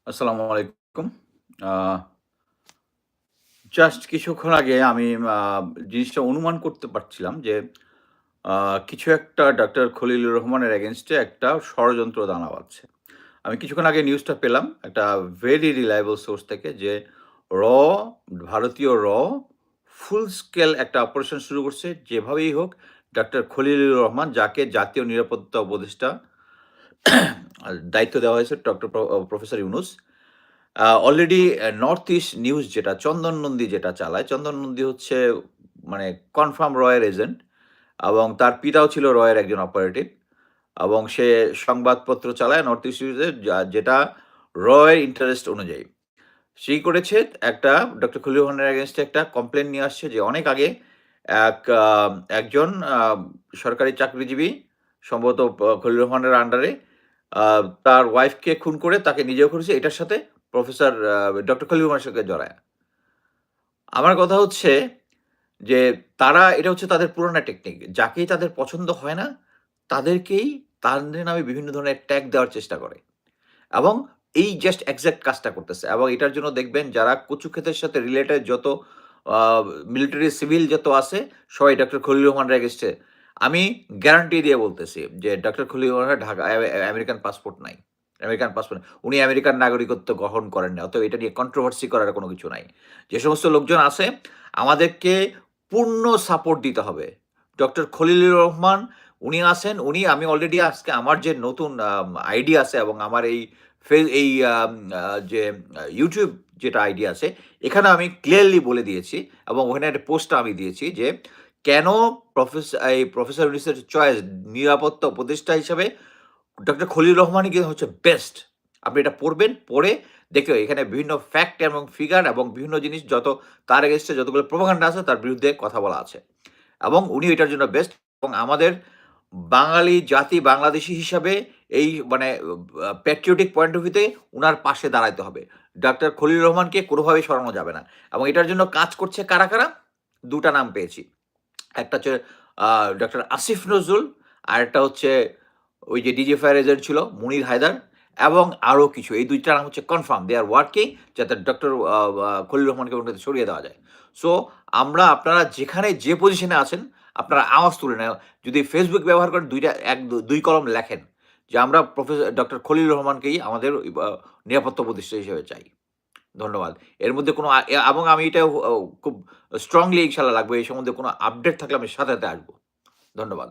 আসসালামু আলাইকুম। আ জাস্ট কিছুক্ষণ আগে আমি আ জিনিসটা অনুমান করতে পারছিলাম যে আ কিছু একটা ডাক্তার খলিলুর রহমানের এগেইনস্ট এ একটা ষড়যন্ত্র দানা বাঁধছে। আমি কিছুক্ষণ আগে নিউজটা পেলাম একটা ভেরি রিলায়েবল সোর্স থেকে যে র ভারতীয় ফুল স্কেল একটা অপারেশন শুরু করছে। যেভাবেই হোক ডাক্তার খলিলুর রহমান যাকে জাতীয় নিরাপত্তা উপদেষ্টা দায়িত্ব দেওয়া হয়েছে professor Yunus. Already north east news যেটা চন্দন নন্দী যেটা চালায়, চন্দন নন্দী হচ্ছে মানে কনফার্ম রয়ের এজেন্ট এবং তার পিতাও ছিল রয়ের একজন অপারেটিভ এবং সে সংবাদপত্র চালায় নর্থ ইস্ট নিউজে যেটা রয়ের ইন্টারেস্ট অনুযায়ী। সেই করেছে একটা ডক্টর খলিল রহমানের এগেইনস্ট এ একটা কমপ্লেইন নিয়ে আসছে যে অনেক আগে এক আ একজন সরকারি চাকরিজীবী সম্ভবত খলিল রহমানের আন্ডারে আ তার ওয়াইফকে খুন করে তাকে নিজেও করেছে এটার সাথে প্রফেসর ডক্টর খলিল রহমানের সঙ্গে জড়ায়। আমার কথা হচ্ছে যে তারা এটা হচ্ছে তাদের পুরানা টেকনিক। যাকেই তাদের পছন্দ হয় না, তাদেরকেই তাদের নামে বিভিন্ন ধরনের ট্যাগ দেওয়ার চেষ্টা করে। এবং এই জাস্ট এক্সাক্ট কাজটা করতেছে এবং এটার জন্য দেখবেন যারা কচু ক্ষেতের সাথে রিলেটেড যত আ মিলিটারি সিভিল যত আছে সবাই ডক্টর খলিলুর রহমানের এগেইনস্ট এ। আমি গ্যারান্টি দিয়ে বলতেছি যে ডক্টর খলিলুর রহমানের ঢাকা আমেরিকান পাসপোর্ট নাই। আমেরিকান পাসপোর্ট উনি আমেরিকান নাগরিকত্ব গ্রহণ করেন না। অতএব এটা নিয়ে কন্ট্রোভার্সি করার কোনো কিছু নাই। যে সমস্ত লোকজন আছে আমাদেরকে পূর্ণ সাপোর্ট দিতে হবে। ডক্টর খলিলুর রহমান উনি আছেন, আমি অলরেডি আজকে আমার যে নতুন আইডি আছে এবং আমার এই এই যে YouTube যেটা আইডি আছে, এখানে আমি ক্লিয়ারলি বলে দিয়েছি এবং ওখানে একটা পোস্ট আমি দিয়েছি যে, কেন প্রফেসর ইউনূসের চয়েস নিরাপত্তা উপদেষ্টা হিসেবে ডক্টর খলিল রহমানই কিন্তু হচ্ছে বেস্ট। আপনি এটা পড়বেন, পড়ে দেখে এখানে বিভিন্ন ফ্যাক্ট এবং ফিগার এবং বিভিন্ন জিনিস যত তার এগেইনস্ট এ যতগুলো প্রোপাগান্ডা আছে তার বিরুদ্ধে কথা বলা আছে। এবং উনি এটার জন্য বেস্ট এবং আমাদের বাঙালি জাতি বাংলাদেশী হিসাবে এই মানে প্যাট্রিয়টিক পয়েন্ট অফ ভিউ তে উনার পাশে দাঁড়াইতে হবে। ডাক্তার খলিলুর রহমানকে কোনোভাবেই সরানো যাবে না। এবং এটার জন্য কাজ করছে কারা? ২ টা নাম পেয়েছি। একটা হচ্ছে আ ডক্টর আসিফ নজরুল, আরেকটা হচ্ছে ওই যে ডিজিএফআই এর এজেন্ট ছিল মুনির হায়দার এবং আরো কিছু। এই ২ টা নাম হচ্ছে কনফার্ম। দে আর ওয়ার্কিং যাতে ডক্টর খলিলুর রহমানকে ওখান থেকে সরিয়ে দেওয়া যায়। সো আপনারা যেখানে যে পজিশনে আছেন আপনারা আওয়াজ তুলে নেন। যদি Facebook ব্যবহার করেন ২ টা ২ কলম লেখেন যে আমরা ডক্টর খলিলুর রহমানকেই আমাদের নিরাপত্তা উপদেষ্টা হিসেবে চাই। ধন্যবাদ। এর মধ্যে কোনো এবং আমি এটা খুব স্ট্রংলি ইনশাআল্লাহ রাখবো। এই সম্বন্ধে কোনো আপডেট থাকলে আমি সাথে আসবো। ধন্যবাদ।